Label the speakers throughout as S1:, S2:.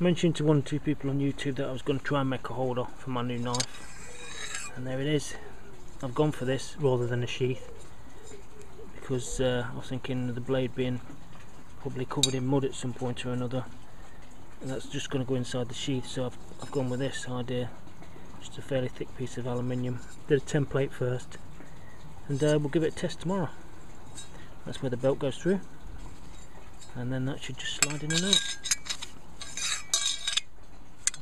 S1: I mentioned to 1 or 2 people on YouTube that I was going to try and make a holder for my new knife, and there it is. I've gone for this rather than a sheath because I was thinking of the blade being probably covered in mud at some point or another, and that's just going to go inside the sheath, so I've gone with this idea. Just a fairly thick piece of aluminium. Did a template first, and we'll give it a test tomorrow. That's where the belt goes through, and then that should just slide in and out.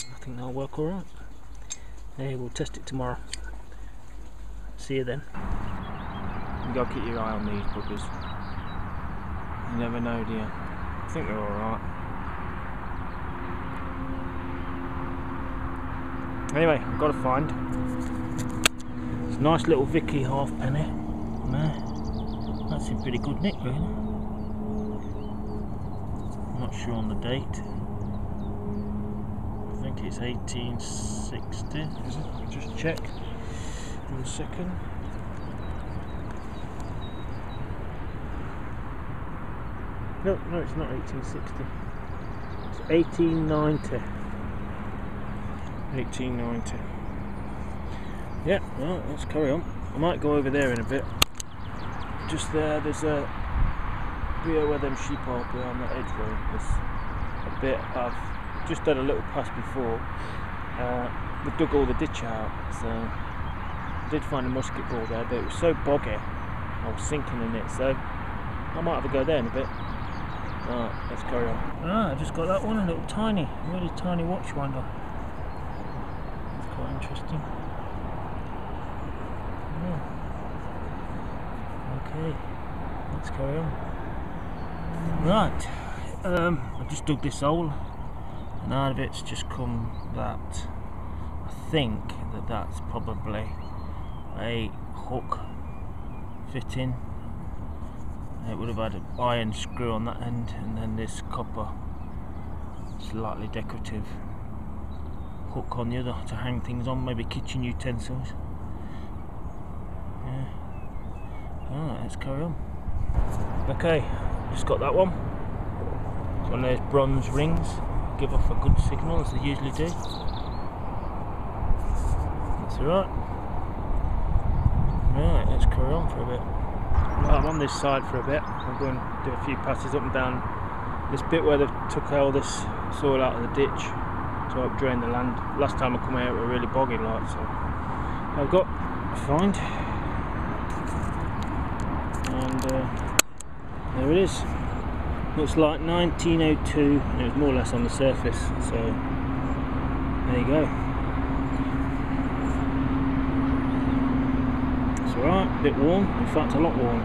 S1: I think that'll work alright. Hey, we'll test it tomorrow. See you then.
S2: You gotta keep your eye on these buggers. You never know, do you? I think they're alright. Anyway, I've got to find. It's a nice little Vicky halfpenny. No, that's in pretty good nick, really. I'm not sure on the date. I think it's 1860, is it? I'll just check. 1 second. No, it's not 1860. It's 1890. 1890. Yeah, well, let's carry on. I might go over there in a bit. Just there's a bit where them sheep are behind that edge road. There's a bit I've just had a little pass before. We dug all the ditch out, so I did find a musket ball there, but it was so boggy, I was sinking in it, so I might have a go there in a bit. Alright, let's carry on.
S1: Ah, I just got that one, a little tiny, really tiny watch winder. That's quite interesting. Yeah. Okay, let's carry on. Right, I just dug this hole, and out of it's just come that I think that's probably a hook fitting. It would have had an iron screw on that end, and then this copper slightly decorative hook on the other to hang things on, maybe kitchen utensils. Yeah. Alright, let's carry on. Okay, just got that one. It's one of those bronze rings, give off a good signal as they usually do. That's alright. Right, let's carry on for a bit. Well, I'm on this side for a bit. I'm going to do a few passes up and down this bit where they've took all this soil out of the ditch to help drain the land. Last time I come out, we were really boggy like, so I've got a find, and there it is. Looks like 1902, and it was more or less on the surface. So there you go. It's alright, a bit warm, in fact a lot warm.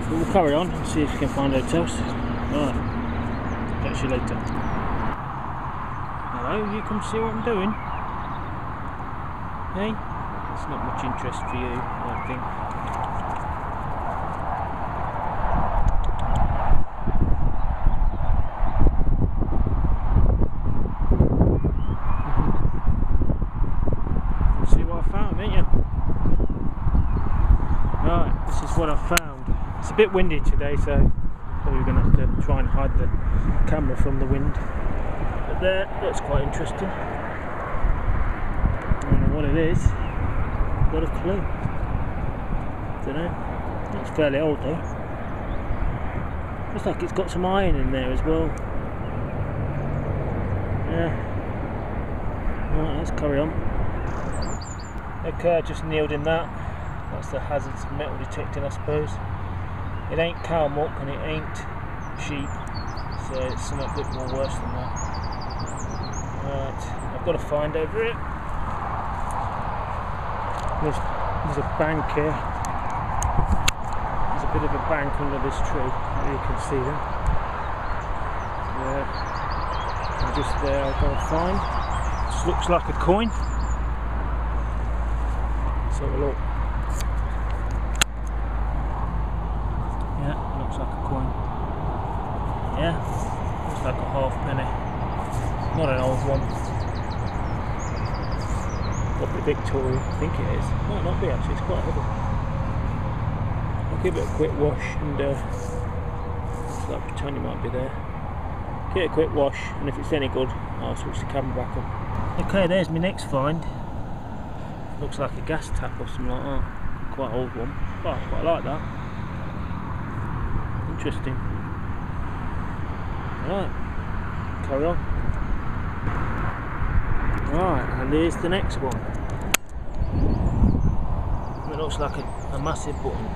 S1: But we'll carry on and see if we can find hotels. Right, catch you later. Hello, you come see what I'm doing? Hey? It's not much interest for you, I don't think. See what I found, ain't you? Right, this is what I found. It's a bit windy today, so probably going to have to try and hide the camera from the wind. But there, that's quite interesting. I don't know what it is. Got a clue. Don't know. It's fairly old though. Looks like it's got some iron in there as well. Yeah. Right, let's carry on. Okay, I just nailed in that. That's the hazards metal detecting, I suppose. It ain't cow muck and it ain't sheep, so it's something a bit more worse than that. Right, I've got to find over it. There's a bank here. There's a bit of a bank under this tree. Maybe you can see them. Yeah. And just there I've got to find. This looks like a coin. Let's have a look. Yeah, looks like a coin. Yeah, looks like a halfpenny. Not an old one. Probably Victoria, I think it is. Might not be actually, it's quite heavy. I'll give it a quick wash and looks like Britannia might be there. give it a quick wash, and if it's any good, I'll switch the camera back on. Okay, there's my next find. Looks like a gas tap or something like that. Quite old one. Oh, I quite like that. Interesting. Right, carry on. Right, and there's the next one. It looks like a massive button.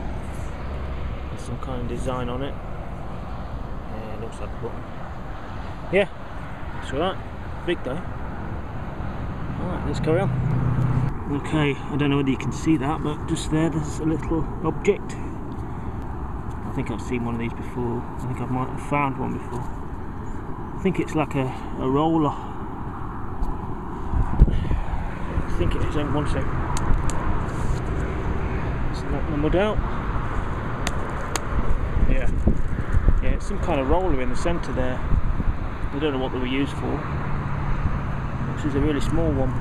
S1: There's some kind of design on it. Yeah, it looks like a button. Yeah, that's alright. Big though. Alright, let's carry on. Okay, I don't know whether you can see that, but just there's a little object. I think I've seen one of these before. I think I might have found one before. I think it's like a roller. I think it is. One sec. Let's knock the mud out. Yeah, it's some kind of roller in the centre there. I don't know what they were used for. This is a really small one.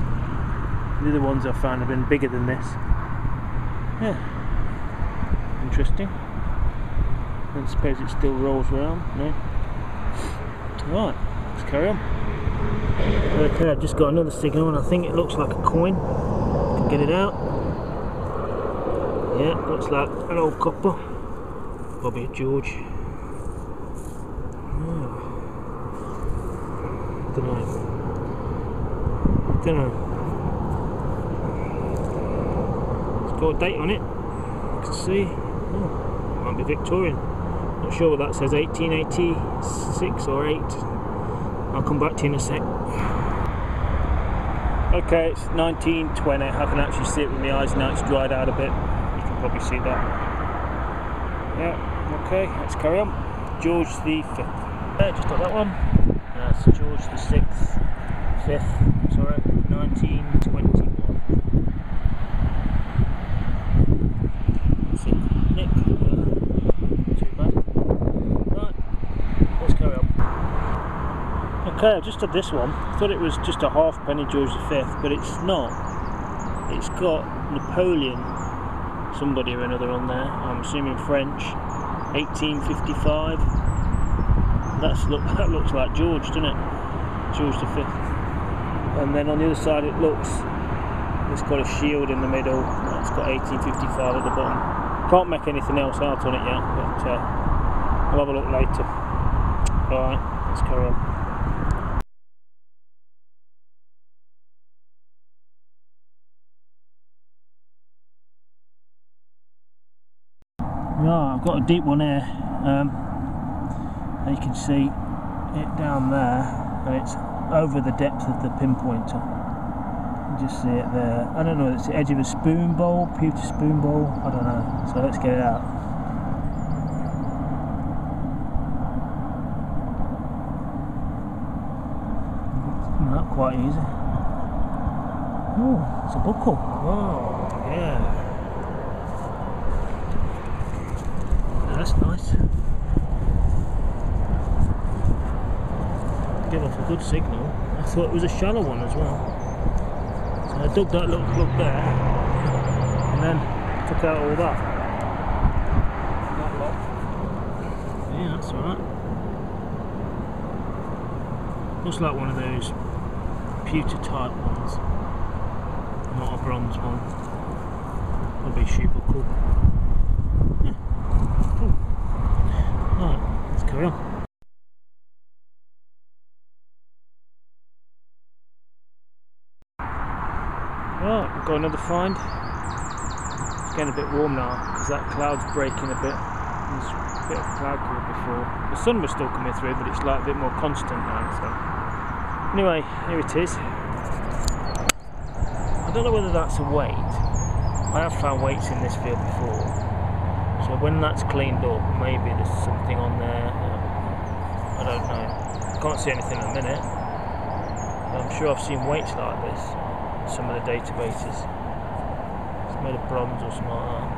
S1: The other ones I found have been bigger than this. Yeah, interesting. I don't suppose it still rolls around, no? Right, let's carry on. Okay, I've just got another signal and I think it looks like a coin. Can get it out. Yeah, looks like an old copper. Probably a George. Don't know. It's got a date on it. You can see. Oh, might be Victorian. Not sure what that says. 1886 or 8. I'll come back to you in a sec. Okay, it's 1920. I can actually see it with my eyes now. It's dried out a bit. You can probably see that. Yeah. Okay, let's carry on. George the 5th. Yeah, just got that one. That's George the 6th. 5th. Sorry, 1921. Nick, too bad. Right, let's carry on. Okay, I just had this one. I thought it was just a halfpenny George V, but it's not. It's got Napoleon, somebody or another on there. I'm assuming French. 1855. That looks like George, doesn't it? George V. And then on the other side it's got a shield in the middle. It's got 1855 at the bottom. Can't make anything else out on it yet, but I'll have a look later. Alright, let's carry on. Right, I've got a deep one here. You can see it down there, and it's over the depth of the pinpointer. You just see it there. I don't know, it's the edge of a spoon bowl, pewter spoon bowl, I don't know. So let's get it out. Not quite easy. Oh, it's a buckle. Oh, yeah. That's nice. Give off a good signal. I thought it was a shallow one as well. So I dug that little plug there and then took out all that. Yeah, that's alright. Looks like one of those pewter type ones, not a bronze one. Probably a shoe buckle. Yeah, cool. Alright, let's carry on. Right, we've got another find. It's getting a bit warm now because that cloud's breaking a bit. There's a bit of cloud cover before. The sun was still coming through, but it's like a bit more constant now. So anyway, here it is. I don't know whether that's a weight. I have found weights in this field before. So when that's cleaned up, maybe there's something on there. I don't know. I can't see anything in a minute. But I'm sure I've seen weights like this. Some of the databases. It's made of bronze or something like that.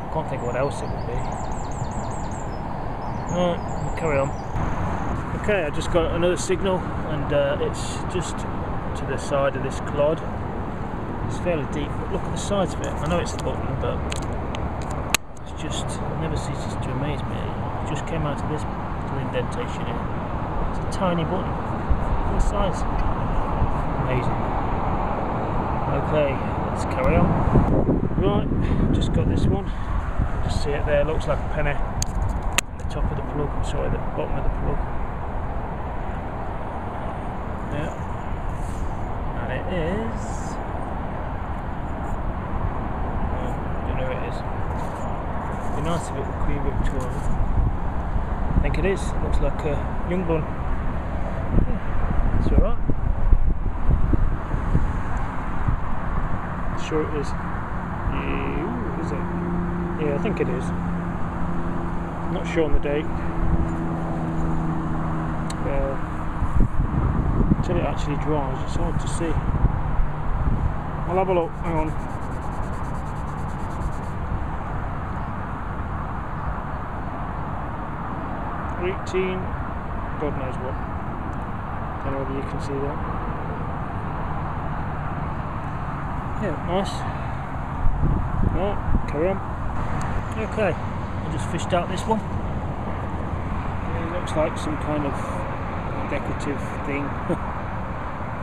S1: I can't think what else it would be. Right, we'll carry on. Okay, I just got another signal and it's just to the side of this clod. It's fairly deep, but look at the size of it. I know it's the bottom, but it's just, it never ceases to amaze me. It just came out of this little indentation here. It's a tiny button. What size? Amazing. Okay, let's carry on. Right, just got this one. Just see it there, looks like a penny. At the top of the plug, sorry, the bottom of the plug. Yeah. And it is... I don't know who it is. It'd be nice if it were Queen Victoria. I think it is. It looks like a young bun. Yeah, it's alright. Sure it is. Yeah, is it? Yeah, I think it is. Not sure on the date. Until it actually dries, it's hard to see. I'll have a look. Hang on. $18. God knows what. Don't know whether you can see that. Yeah, nice. Right, carry on. Okay, I just fished out this one. It looks like some kind of decorative thing.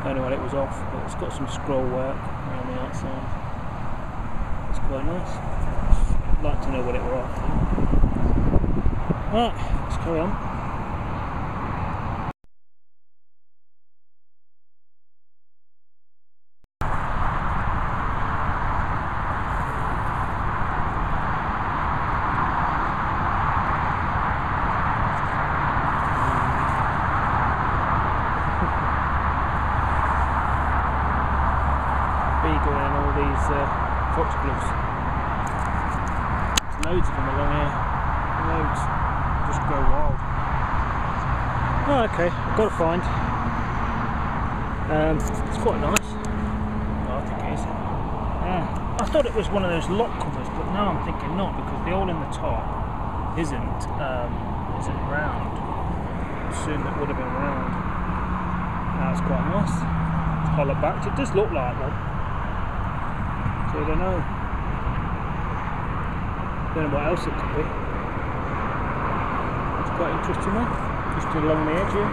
S1: Don't know what it was off, but it's got some scroll work around the outside. It's quite nice. I'd like to know what it was off. Right, let's carry on. Beagle and all these foxgloves. There's loads of them along here. Loads. Just go wild. Oh, okay, I've got to find. It's quite nice. Oh, I think it is. I thought it was one of those lock covers, but now I'm thinking not, because the hole in the top isn't round. I assume it would have been round. That's quite nice. It's hollow backed. It does look like one. So I don't know. Don't know what else it could be. It's quite interesting one. Just along the edge here.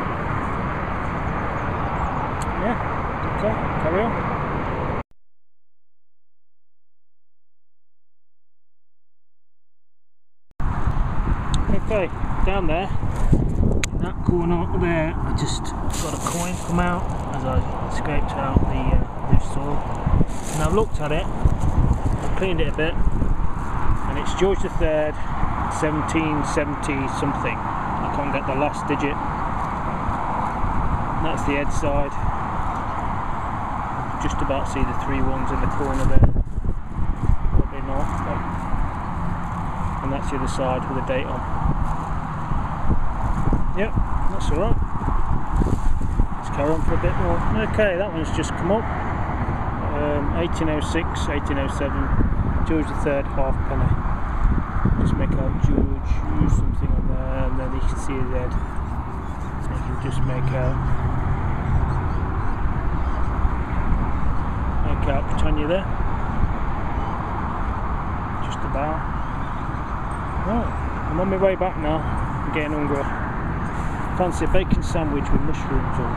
S1: Yeah, okay, carry on. Okay, down there, in that corner there, I just got a coin come out as I scraped out the loose soil. And I've looked at it, I've cleaned it a bit, and it's George III, 1770 something. I can't get the last digit. And that's the head side. Just about see the three ones in the corner there. Probably not, but... and that's the other side with the date on. Yep, that's alright. Let's carry on for a bit more. Okay, that one's just come up. 1806, 1807, George III halfpenny. Just make out George, use something on there, and then you can see his head. You can just make out Britannia there. Just about. Right, I'm on my way back now. I'm getting hungry. Fancy a bacon sandwich with mushrooms on.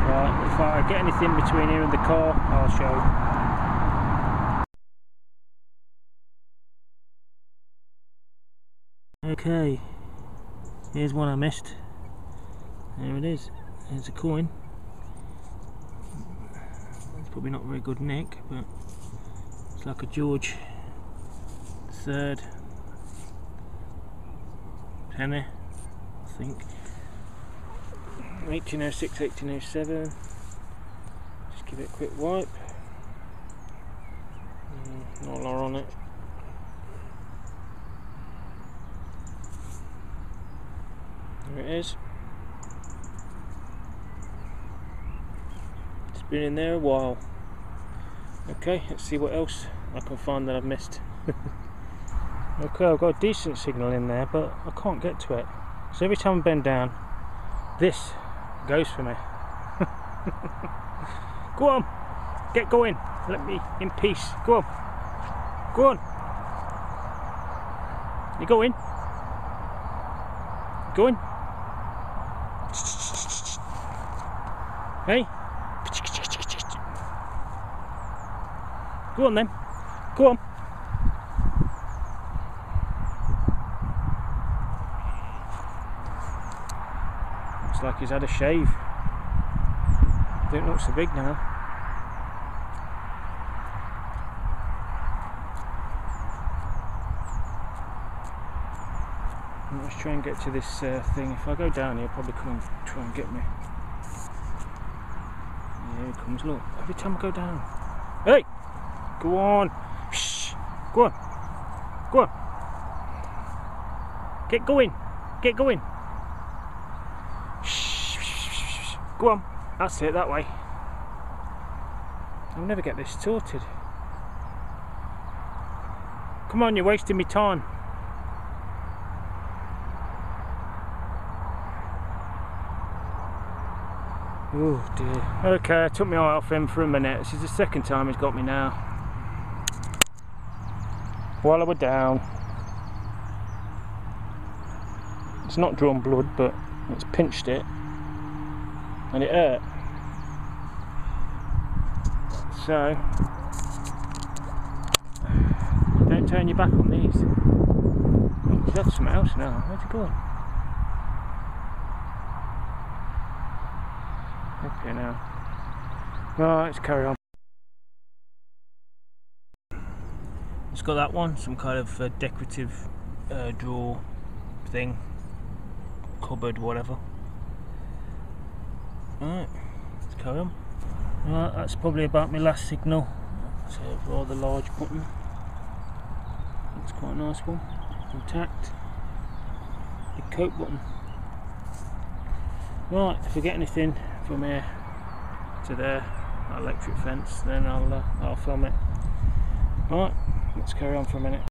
S1: Right, if I get anything between here and the car, I'll show. Okay, here's one I missed. There it is. There's a coin. It's probably not very good nick, but it's like a George III penny, I think. 1806, 1807. Just give it a quick wipe. Not a lot on it. There it is. It's been in there a while. Okay, let's see what else I can find that I've missed. Okay, I've got a decent signal in there, but I can't get to it. So every time I bend down, this goes for me. Go on, get going. Let me in peace. Go on, go on. You going? Going? Hey? Go on then. Go on. Looks like he's had a shave. Don't look so big now. Let's try and get to this thing. If I go down, he'll probably come and try and get me. Here he comes, look. Every time I go down. Hey! Go on! Shh! Go on! Go on! Get going! Get going! Shh! Go on! That's it, that way. I'll never get this sorted. Come on, you're wasting me time. Oh dear. Okay, I took my eye off him for a minute. This is the second time he's got me now. While I was down. It's not drawn blood, but it's pinched it. And it hurt. So, don't turn your back on these. Oh, he's had something else now. Where's he going? Okay now. Right, let's carry on. It's got that one, some kind of decorative drawer thing, cupboard, whatever. Right, let's carry on. Right, that's probably about my last signal. It's a rather large button. That's quite a nice one. Intact. Big coat button. Right, if I get anything from here to there, that electric fence, then I'll film it. Right, let's carry on for a minute.